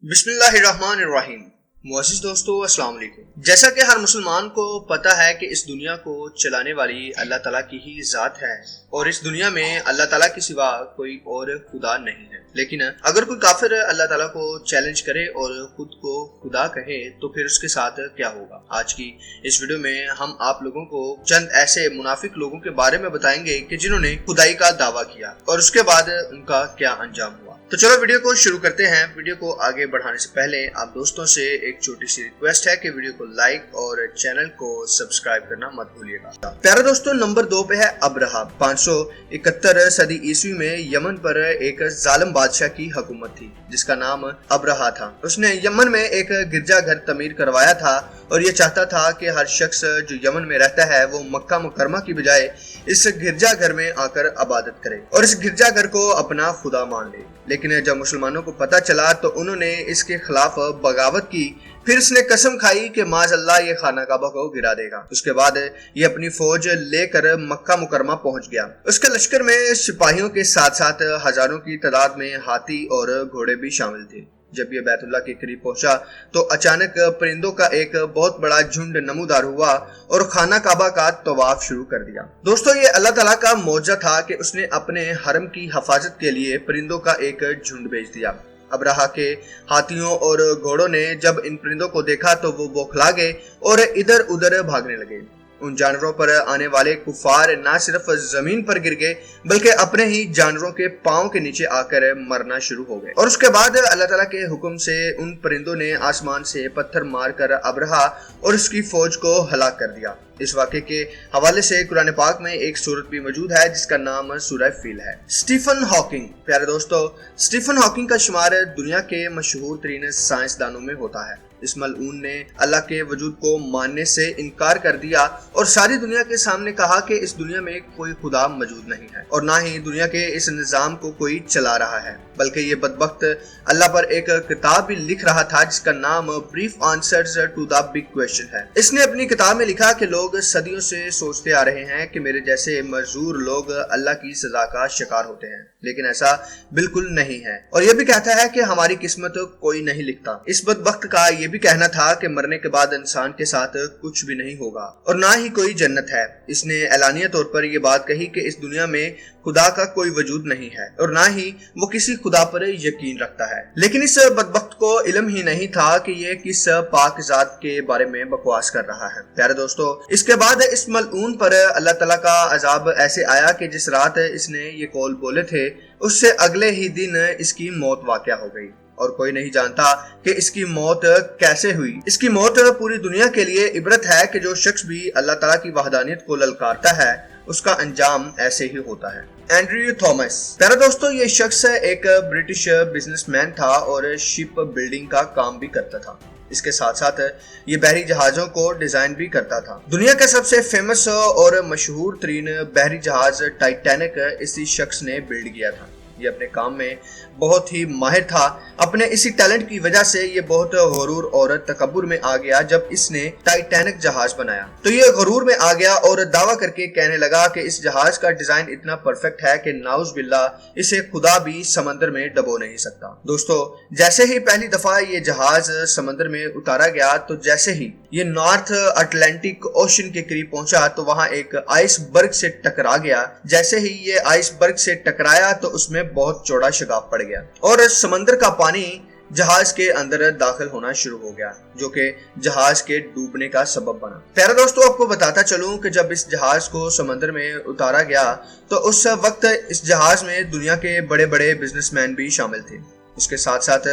बिस्मिल्लाहिर्रहमानिर्रहीम। मुअज़्ज़िज़ दोस्तों, अस्सलाम वालेकुम। जैसा कि हर मुसलमान को पता है कि इस दुनिया को चलाने वाली अल्लाह ताला की ही ज़ात है और इस दुनिया में अल्लाह ताला के सिवा कोई और खुदा नहीं है। लेकिन अगर कोई काफिर अल्लाह ताला को चैलेंज करे और खुद को खुदा कहे तो फिर उसके साथ क्या होगा। आज की इस वीडियो में हम आप लोगों को चंद ऐसे मुनाफिक लोगों के बारे में बताएंगे कि जिन्होंने खुदाई का दावा किया और उसके बाद उनका क्या अंजाम हुआ। तो चलो वीडियो को शुरू करते हैं। वीडियो को आगे बढ़ाने से पहले आप दोस्तों से एक छोटी सी रिक्वेस्ट है कि वीडियो को लाइक और चैनल को सब्सक्राइब करना मत भूलिएगा। प्यारे दोस्तों, नंबर 2 पे है अब्रहा। 571 सदी ईस्वी में यमन पर एक जालिम बादशाह की हुकूमत थी जिसका नाम अब्रहा था। उसने यमन में एक गिरजा घर तमीर करवाया था और ये चाहता था कि हर शख्स जो यमन में रहता है वो मक्का मुकरमा की बजाय इस गिरजा घर में आकर इबादत करे और इस गिरजा घर को अपना खुदा मान ले। लेकिन जब मुसलमानों को पता चला तो उन्होंने इसके खिलाफ बगावत की। फिर इसने कसम खाई कि माज़अल्लाह ये खाना काबा को गिरा देगा। उसके बाद ये अपनी फौज लेकर मक्का मुकरमा पहुंच गया। उसके लश्कर में सिपाहियों के साथ साथ हजारों की तादाद में हाथी और घोड़े भी शामिल थे। जब ये बैतुल्लाह के करीब पहुंचा तो अचानक परिंदों का एक बहुत बड़ा झुंड नमूदार हुआ और खाना काबा का तवाफ शुरू कर दिया। दोस्तों, ये अल्लाह ताला का मौजज़ा था कि उसने अपने हरम की हिफाजत के लिए परिंदों का एक झुंड भेज दिया। अब्रहा के हाथियों और घोड़ों ने जब इन परिंदों को देखा तो वो बौखला गए और इधर उधर भागने लगे। उन जानवरों पर आने वाले कुफार न सिर्फ जमीन पर गिर गए बल्कि अपने ही जानवरों के पांव के नीचे आकर मरना शुरू हो गए। और उसके बाद अल्लाह ताला के हुक्म से उन परिंदों ने आसमान से पत्थर मारकर अब्रहा और उसकी फौज को हलाक कर दिया। इस वाक़े के हवाले से कुरान पाक में एक सूरत भी मौजूद है जिसका नाम सूरह फील है। Stephen Hawking. प्यारे दोस्तों, स्टीफन हॉकिंग का शुमार दुनिया के मशहूर तरीन साइंसदानों में होता है। इस मलऊन ने अल्लाह के वजूद को मानने से इनकार कर दिया और सारी दुनिया के सामने कहा कि इस दुनिया में कोई खुदा मौजूद नहीं है और ना ही दुनिया के इस निजाम को कोई चला रहा है, बल्कि ये बदबख्त अल्लाह पर एक किताब भी लिख रहा था जिसका नाम brief answers to the big question है। इसने अपनी किताब में लिखा कि लोग सदियों से सोचते आ रहे हैं कि मेरे जैसे मजदूर लोग अल्लाह की सजा का शिकार होते हैं, लेकिन ऐसा बिल्कुल नहीं है। और यह भी कहता है कि हमारी किस्मत कोई नहीं लिखता। इस बदबख्त का ये भी कहना था कि मरने के बाद इंसान के साथ कुछ भी नहीं होगा और ना ही कोई जन्नत है। इसने एलानिया तौर पर यह बात कही कि इस दुनिया में खुदा का कोई वजूद नहीं है और ना ही वो किसी खुदा पर यकीन रखता है। लेकिन इस बदबख्त को इल्म ही नहीं था कि ये किस पाक ज़ात के बारे में बकवास कर रहा है। प्यारे दोस्तों, इसके बाद इस मलऊन पर अल्लाह ताला का अजाब ऐसे आया कि जिस रात इसने ये कौल बोले थे उससे अगले ही दिन इसकी मौत वाक़या हो गई और कोई नहीं जानता कि इसकी मौत कैसे हुई। इसकी मौत पूरी दुनिया के लिए इबरत है कि जो शख्स भी अल्लाह ताला की वहदानियत को ललकारता है उसका अंजाम ऐसे ही होता है। Andrew Thomas. प्यारे दोस्तों, ये शख्स एक ब्रिटिश बिजनेसमैन था और शिप बिल्डिंग का काम भी करता था। इसके साथ साथ ये बहरी जहाजों को डिजाइन भी करता था। दुनिया का सबसे फेमस और मशहूर तरीन बहरी जहाज टाइटैनिक इसी शख्स ने बिल्ड किया था। ये अपने काम में बहुत ही माहिर था। अपने इसी टैलेंट की वजह से ये बहुत गरूर और तकब्बुर में आ गया। जब इसने टाइटैनिक जहाज बनाया तो ये गरूर में आ गया और दावा करके कहने लगा कि इस जहाज का डिजाइन इतना परफेक्ट है कि नाउज बिल्लाह इसे खुदा भी समंदर में डबो नहीं सकता। दोस्तों, जैसे ही पहली दफा ये जहाज समंदर में उतारा गया तो जैसे ही ये नॉर्थ अटलांटिक ओशन के करीब पहुंचा तो वहां एक आइसबर्ग से टकरा गया। जैसे ही ये आइसबर्ग से टकराया तो उसमें बहुत चौड़ा शगाफ पड़ गया और समंदर का पानी जहाज के अंदर दाखिल होना शुरू हो गया जो कि जहाज के डूबने का सबब बना। प्यारे दोस्तों, आपको बताता चलूं कि जब इस जहाज को समंदर में उतारा गया तो उस वक्त इस जहाज में दुनिया के बड़े बड़े बिजनेसमैन भी शामिल थे। इसके साथ साथ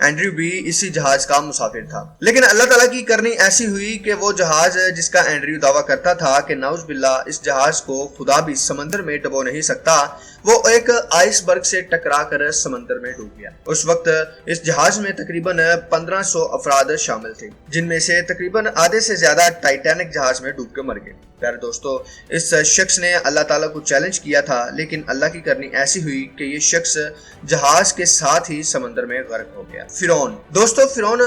एंड्रयू भी इसी जहाज का मुसाफिर था। लेकिन अल्लाह ताला की करनी ऐसी हुई कि वो जहाज जिसका एंड्रयू दावा करता था कि नाउज बिल्लाह इस जहाज को खुदा भी समंदर में डबो नहीं सकता, वो एक आइसबर्ग से टकरा कर समंदर में डूब गया। उस वक्त इस जहाज में तकरीबन 1500 अफराद शामिल थे, जिनमें से तकरीबन आधे से ज्यादा टाइटैनिक जहाज में डूब के मर गए। प्यारे दोस्तों, इस शख्स ने अल्लाह ताला को चैलेंज किया था, लेकिन अल्लाह की करनी ऐसी हुई कि ये शख्स जहाज के साथ ही समंदर में गर्क हो गया। फिरौन। दोस्तों, फिरौन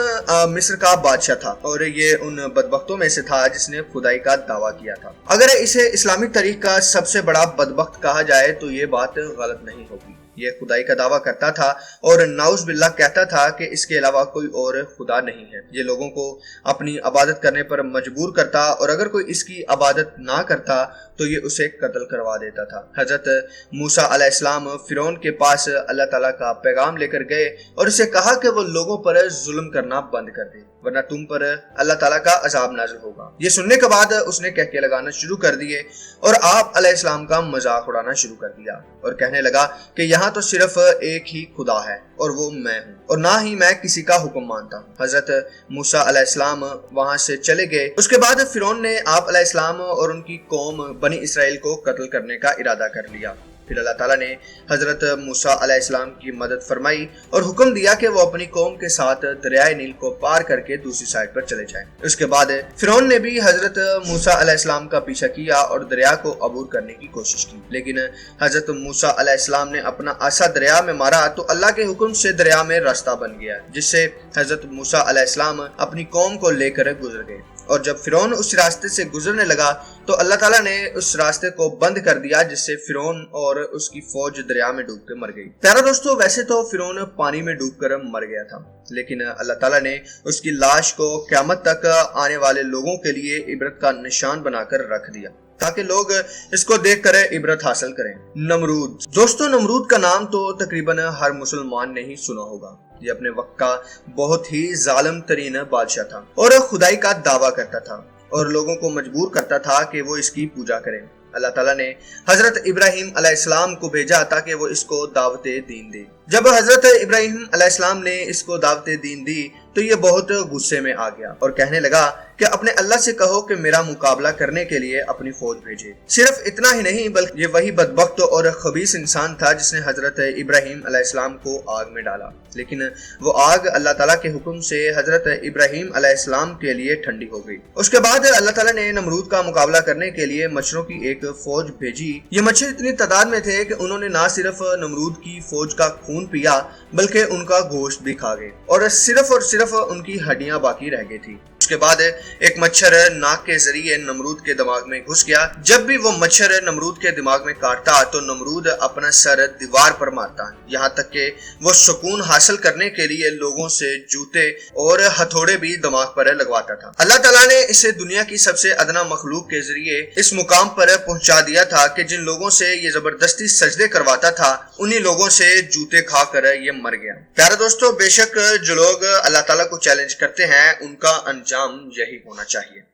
मिस्र का बादशाह था और ये उन बदबख्तों में से था जिसने खुदाई का दावा किया था। अगर इसे इस्लामी तारीख का सबसे बड़ा बदबख्त कहा जाए तो ये बात गलत नहीं होगी। یہ خدائی کا دعویٰ کرتا تھا اور نعوذ باللہ کہتا تھا کہ اس کے علاوہ کوئی اور خدا نہیں ہے۔ یہ لوگوں کو اپنی عبادت کرنے پر مجبور کرتا اور اگر کوئی اس کی عبادت نہ کرتا تو یہ اسے قتل کروا دیتا تھا۔ حضرت موسیٰ علیہ السلام فرعون کے پاس اللہ تعالیٰ کا پیغام لے کر گئے اور اسے کہا کہ وہ لوگوں پر ظلم کرنا بند کر دے ورنہ تم پر اللہ تعالیٰ کا عذاب نازل ہوگا۔ یہ سننے کے بعد اس نے کہکے لگانا شروع کر دیے اور آپ علیہ السلام کا مذاق اڑانا شروع کر دیا اور کہنے لگا کہ یہاں تو صرف ایک ہی خدا ہے اور وہ میں ہوں اور نہ ہی میں کسی کا حکم مانتا ہوں۔ حضرت موسیٰ علیہ السلام وہاں سے چلے گئے۔ اس کے بعد فرعون نے آپ علیہ السلام اور ان کی قوم بنی اسرائیل کو قتل کرنے کا ارادہ کر لیا۔ پھر اللہ تعالیٰ نے حضرت موسیٰ علیہ السلام کی مدد فرمائی اور حکم دیا کہ وہ اپنی قوم کے ساتھ دریائے نیل کو پار کر کے دوسری سائڈ پر چلے جائیں۔ اس کے بعد فرعون نے بھی حضرت موسیٰ علیہ السلام کا پیچھا کیا اور دریا کو عبور کرنے کی کوشش کی، لیکن حضرت موسیٰ علیہ السلام نے اپنا عصا دریا میں مارا تو اللہ کے حکم سے دریا میں راستہ بن گیا، جس سے حضرت موسیٰ علیہ السلام اپنی قوم کو لے کر گزر گئے۔ اور جب فرعون اس راستے سے گزرنے لگا تو اللہ تعالیٰ نے اس راستے کو بند کر دیا، جس سے فرعون اور اس کی فوج دریا میں ڈوب کے مر گئی۔ پیارا دوستو، ویسے تو فرعون پانی میں ڈوب کر مر گیا تھا، لیکن اللہ تعالیٰ نے اس کی لاش کو قیامت تک آنے والے لوگوں کے لیے عبرت کا نشان بنا کر رکھ دیا تاکہ لوگ اس کو دیکھ کر عبرت حاصل کریں۔ نمرود دوستو، نمرود کا نام تو تقریباً ہر مسلمان نے ہی سنا ہوگا۔ یہ اپنے وقت کا بہت ہی ظالم ترین بادشاہ تھا اور خدائی کا دعویٰ کرتا تھا اور لوگوں کو مجبور کرتا تھا کہ وہ اس کی پوجا کریں۔ اللہ تعالیٰ نے حضرت ابراہیم علیہ السلام کو بھیجا تاکہ وہ اس کو دعوت دین دے۔ جب حضرت ابراہیم علیہ السلام نے اس کو دعوت دین دی تو یہ بہت غصے میں آ گیا اور کہنے لگا کہ اپنے اللہ سے کہو کہ میرا مقابلہ کرنے کے لیے اپنی فوج بھیجے۔ صرف اتنا ہی نہیں بلکہ یہ وہی بدبخت اور خبیث انسان تھا جس نے حضرت ابراہیم علیہ السلام کو آگ میں ڈالا، لیکن وہ آگ اللہ تعالیٰ کے حکم سے حضرت ابراہیم علیہ السلام کے لیے ٹھنڈی ہو گئی۔ اس کے بعد اللہ تعالیٰ نے نمرود کا مقابلہ کرنے کے لیے مچھروں کی ایک فوج بھیجی۔ یہ مچھر اتنی تعداد میں تھے کہ انہوں نے نہ صرف نمرود کی فوج کا خون پیا بلکہ ان کا گوشت بھی کھا گئے اور صرف ان کی ہڈیاں باقی رہ گئی تھی۔ اس کے بعد ایک مچھر ناک کے ذریعے نمرود کے دماغ میں گھس گیا۔ جب بھی وہ مچھر نمرود کے دماغ میں کاٹتا تو نمرود اپنا سر دیوار پر مارتا، یہاں تک کہ وہ سکون حاصل کرنے کے لیے لوگوں سے جوتے اور ہتھوڑے بھی دماغ پر لگواتا تھا۔ اللہ تعالیٰ نے اسے دنیا کی سب سے ادنا مخلوق کے ذریعے اس مقام پر پہنچا دیا تھا کہ جن لوگوں سے یہ زبردستی سجدے کرواتا تھا انہی لوگوں سے جوتے کھا کر یہ مر گیا۔ پیارے دوستو، بے شک جو لوگ اللہ تعالیٰ کو چیلنج کرتے ہیں ان کا انجام یہی ہونا چاہیے۔